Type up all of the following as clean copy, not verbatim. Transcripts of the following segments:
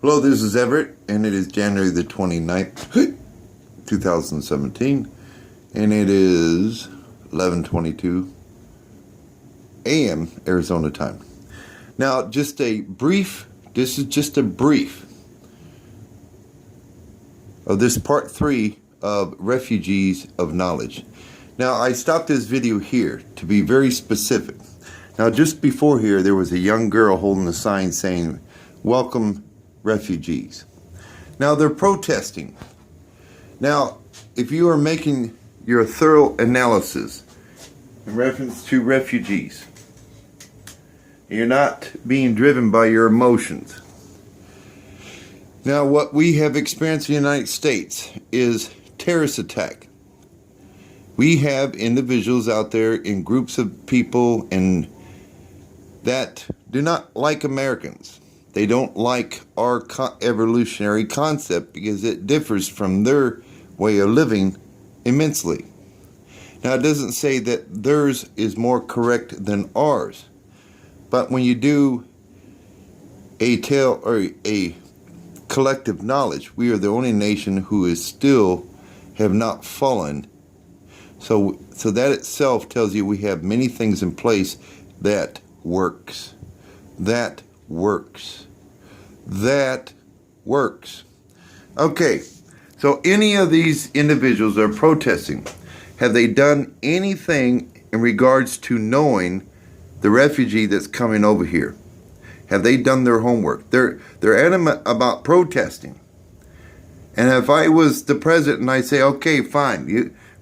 Hello, this is Everett, and it is January the 29th, 2017, and it is 11:22 a.m. Arizona time. Now, this is just a brief of this part 3 of Refugees of Knowledge. Now, I stopped this video here to be very specific. Now, just before here, there was a young girl holding a sign saying, "Welcome refugees." Now they're protesting. Now, if you are making your thorough analysis in reference to refugees, you're not being driven by your emotions. Now, what we have experienced in the United States is terrorist attack. We have individuals out there in groups of people and that do not like Americans. They don't like our evolutionary concept because it differs from their way of living immensely. Now, it doesn't say that theirs is more correct than ours, but when you do a collective knowledge, we are the only nation who is still have not fallen. So that itself tells you we have many things in place that works. That works. Okay, so any of these individuals that are protesting, have they done anything in regards to knowing the refugee that's coming over here? Have they done their homework? They're adamant about protesting. And if I was the president and I say, okay, fine,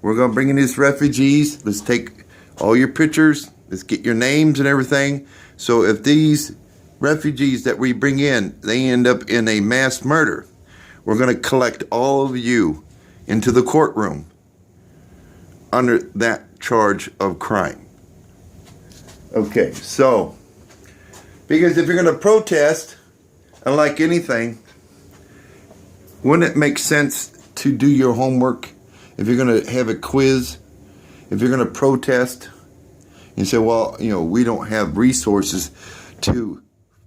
we're going to bring in these refugees, let's take all your pictures, let's get your names and everything. So if these refugees that we bring in, they end up in a mass murder, we're going to collect all of you into the courtroom under that charge of crime. Okay, so, because if you're going to protest, unlike anything, wouldn't it make sense to do your homework? If you're going to have a quiz, if you're going to protest, you say, well, we don't have resources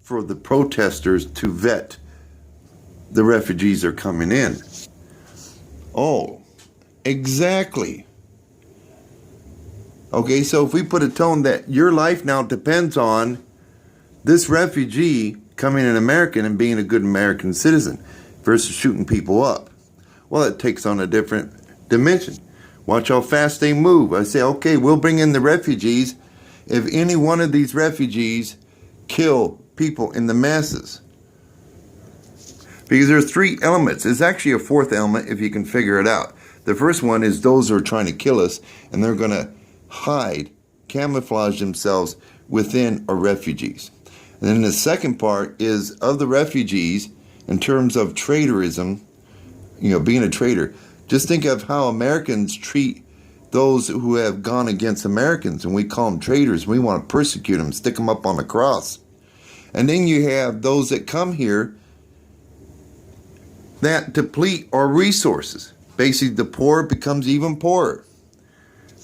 for the protesters to vet the refugees that are coming in. Oh, exactly. Okay, so if we put a tone that your life now depends on this refugee coming an American and being a good American citizen versus shooting people up, well, it takes on a different dimension. Watch how fast they move. I say, okay, we'll bring in the refugees if any one of these refugees kill people in the masses. Because there's 3 elements. There's actually a 4th element if you can figure it out. The first one is those who are trying to kill us, and they're going to hide, camouflage themselves within our refugees. And then the second part is of the refugees, in terms of traitorism, being a traitor. Just think of how Americans treat those who have gone against Americans, and we call them traitors. We want to persecute them, stick them up on the cross. And then you have those that come here that deplete our resources. Basically, the poor becomes even poorer.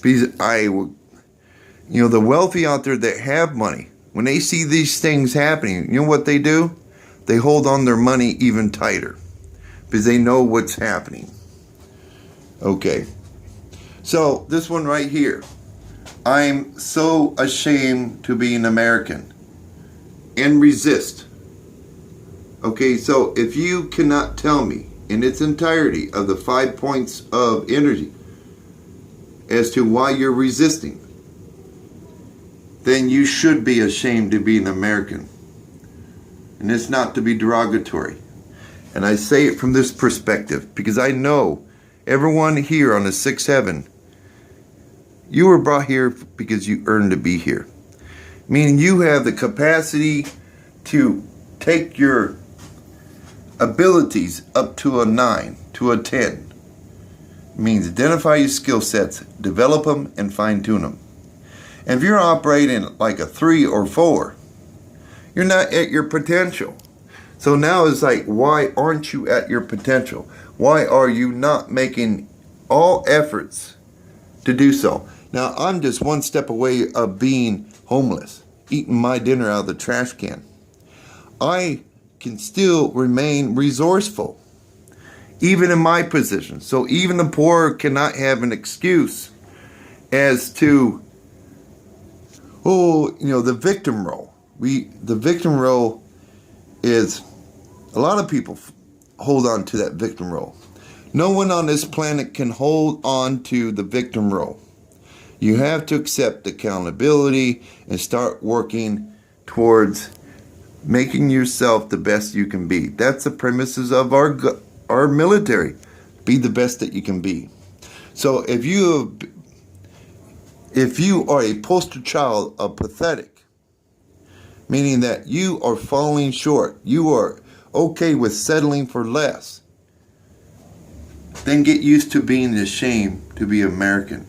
Because the wealthy out there that have money, when they see these things happening, you know what they do? They hold on their money even tighter because they know what's happening. Okay. So, this one right here. I'm so ashamed to be an American. And resist. Okay, so if you cannot tell me in its entirety of the 5 points of energy as to why you're resisting, then you should be ashamed to be an American. And it's not to be derogatory. And I say it from this perspective because I know everyone here on the 6th heaven, you were brought here because you earned to be here. Meaning you have the capacity to take your abilities up to a 9, to a 10. It means identify your skill sets, develop them, and fine-tune them. And if you're operating like a 3 or 4, you're not at your potential. So now it's like, why aren't you at your potential? Why are you not making all efforts to do so? Now, I'm just one step away of being homeless, eating my dinner out of the trash can. I can still remain resourceful, even in my position. So even the poor cannot have an excuse as to, the victim role. The victim role is, a lot of people hold on to that victim role. No one on this planet can hold on to the victim role. You have to accept accountability and start working towards making yourself the best you can be. That's the premises of our military. Be the best that you can be. So if you are a poster child of pathetic, meaning that you are falling short, you are okay with settling for less, then get used to being ashamed to be American.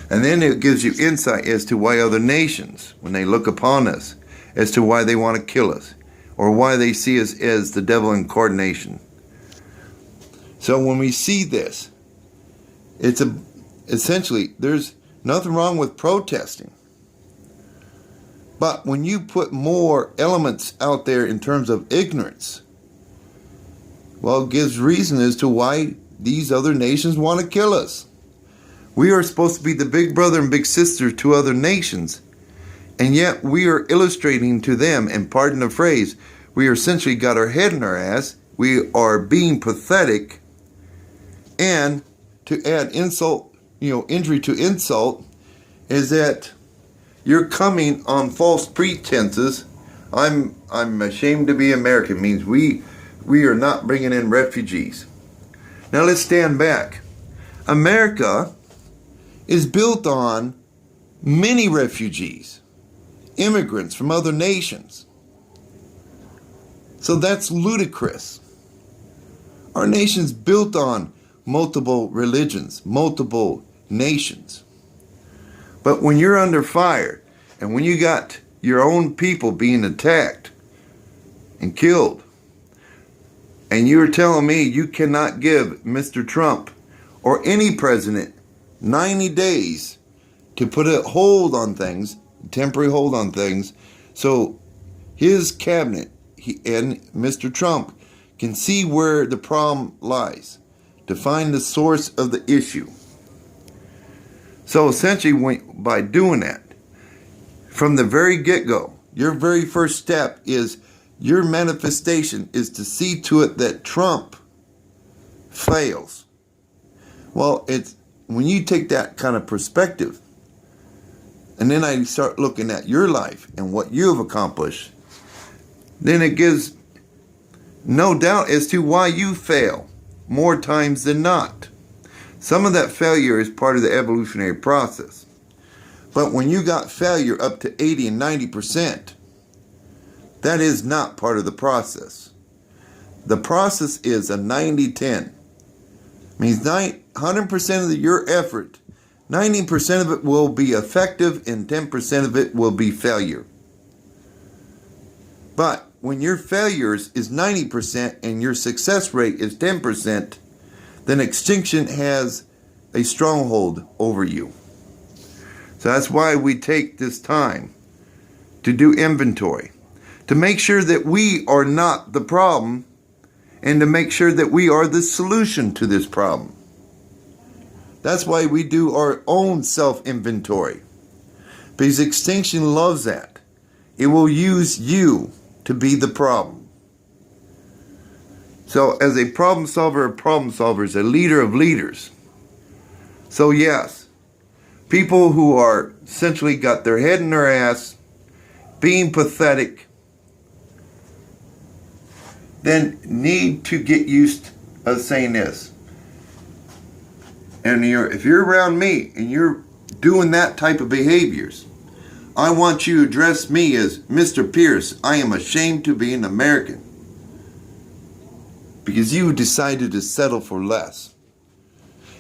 And then it gives you insight as to why other nations, when they look upon us, as to why they want to kill us, or why they see us as the devil incarnation. So when we see this, it's essentially, there's nothing wrong with protesting. But when you put more elements out there in terms of ignorance, well, it gives reason as to why these other nations want to kill us. We are supposed to be the big brother and big sister to other nations, and yet we are illustrating to them, and pardon the phrase, we essentially got our head in our ass, we are being pathetic, and to add insult, injury to insult, is that you're coming on false pretenses. I'm ashamed to be American means we are not bringing in refugees. Now let's stand back. America is built on many refugees, immigrants from other nations. So that's ludicrous. Our nation's built on multiple religions, multiple nations. But when you're under fire, and when you got your own people being attacked and killed, and you're telling me you cannot give Mr. Trump or any president 90 days to put a hold on things, temporary hold on things, so his cabinet and Mr. Trump can see where the problem lies, to find the source of the issue. So essentially, by doing that, from the very get-go, your very first step is, your manifestation is to see to it that Trump fails. Well, it's when you take that kind of perspective, and then I start looking at your life and what you have accomplished, then it gives no doubt as to why you fail more times than not. Some of that failure is part of the evolutionary process. But when you got failure up to 80 and 90%, that is not part of the process. The process is a 90-10. Means 100% of your effort, 90% of it will be effective and 10% of it will be failure. But when your failures is 90% and your success rate is 10%, then extinction has a stronghold over you. So that's why we take this time to do inventory, to make sure that we are not the problem, and to make sure that we are the solution to this problem. That's why we do our own self-inventory, because extinction loves that. It will use you to be the problem. So as a problem solver is a leader of leaders. So yes, people who are essentially got their head in their ass, being pathetic, then need to get used of saying this. And if you're around me and you're doing that type of behaviors, I want you to address me as Mr. Pierce. I am ashamed to be an American. Because you decided to settle for less.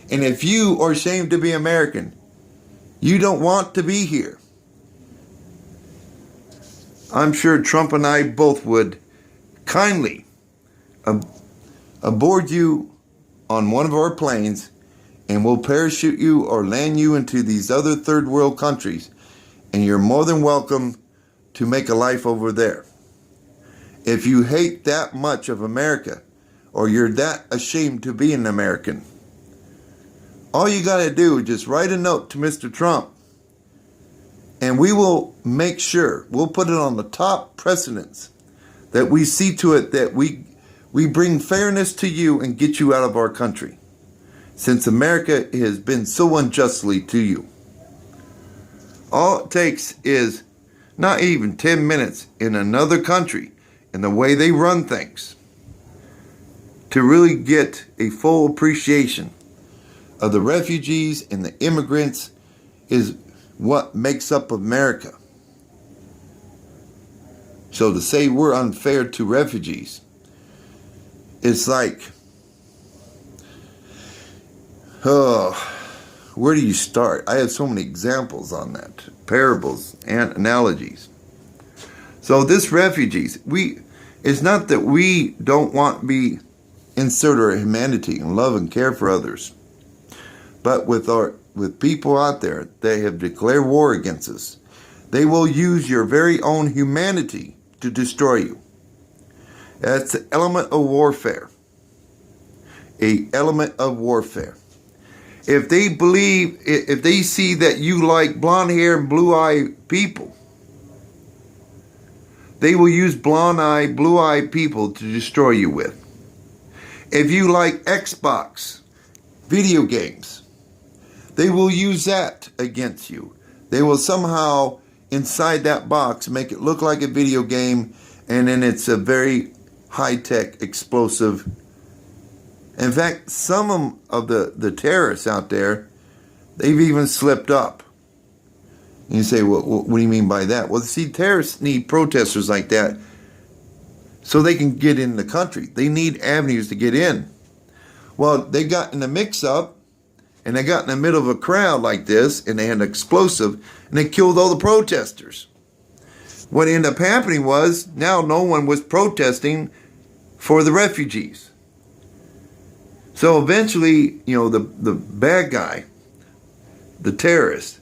And if you are ashamed to be American, you don't want to be here. I'm sure Trump and I both would kindly aboard you on one of our planes, and we'll parachute you or land you into these other third world countries, and you're more than welcome to make a life over there. If you hate that much of America, or you're that ashamed to be an American, all you got to do is just write a note to Mr. Trump, and we will make sure, we'll put it on the top precedence, that we see to it that we bring fairness to you and get you out of our country, since America has been so unjustly to you. All it takes is not even 10 minutes in another country and the way they run things to really get a full appreciation of the refugees and the immigrants is what makes up America. So to say we're unfair to refugees, it's like, where do you start? I have so many examples on that, parables and analogies. So this refugees, it's not that we don't want to be insert our humanity and love and care for others, but with people out there that have declared war against us, they will use your very own humanity to destroy you. That's the element of warfare. An element of warfare. If they see that you like blonde hair and blue-eyed people, they will use blonde-eyed, blue-eyed people to destroy you with. If you like Xbox, video games, they will use that against you. They will somehow, inside that box, make it look like a video game, and then it's a very high-tech, explosive. In fact, some of the terrorists out there, they've even slipped up. And you say, well, what do you mean by that? Well, see, terrorists need protesters like that so they can get in the country. They need avenues to get in. Well, they got in a mix-up, and they got in the middle of a crowd like this, and they had an explosive, and they killed all the protesters. What ended up happening was, now no one was protesting for the refugees. So eventually, the bad guy, the terrorist,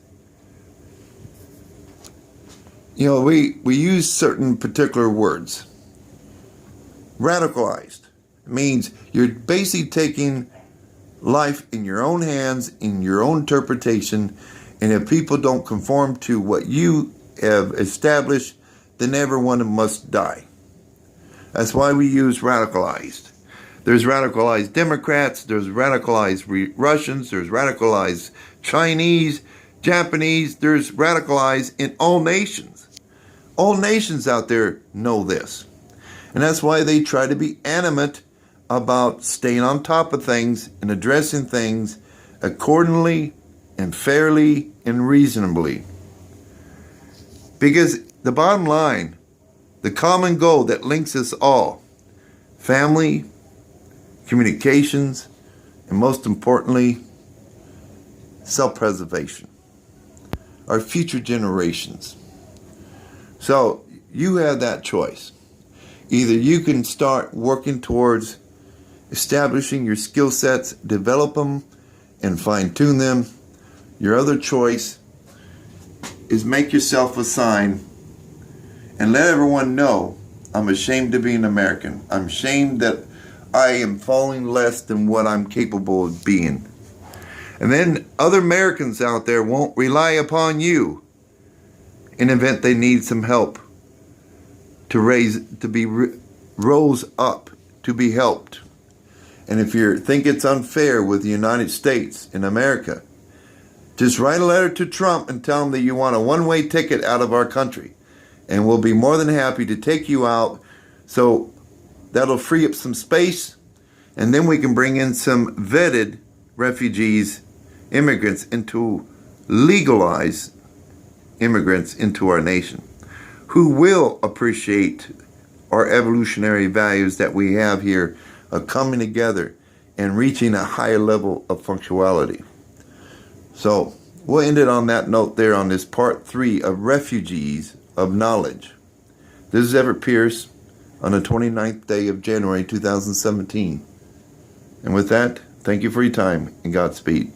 we use certain particular words. Radicalized means you're basically taking life in your own hands, in your own interpretation, and if people don't conform to what you have established, then everyone must die. That's why we use radicalized. There's radicalized Democrats, there's radicalized Russians, there's radicalized Chinese, Japanese, there's radicalized in all nations. All nations out there know this. And that's why they try to be animate about staying on top of things and addressing things accordingly and fairly and reasonably. Because the bottom line, the common goal that links us all, family, communications, and most importantly, self-preservation, our future generations. So you have that choice. Either you can start working towards establishing your skill sets, develop them, and fine-tune them. Your other choice is make yourself a sign and let everyone know, I'm ashamed to be an American. I'm ashamed that I am falling less than what I'm capable of being. And then other Americans out there won't rely upon you in the event they need some help to be rose up, to be helped. And if you think it's unfair with the United States in America, just write a letter to Trump and tell him that you want a one-way ticket out of our country. And we'll be more than happy to take you out. So that'll free up some space. And then we can bring in some vetted refugees, immigrants, into legalized immigrants into our nation, who will appreciate our evolutionary values that we have here of coming together and reaching a higher level of functionality. So we'll end it on that note there on this part 3 of Refugees of Knowledge. This is Everett Pierce on the 29th day of January 2017. And with that, thank you for your time and Godspeed.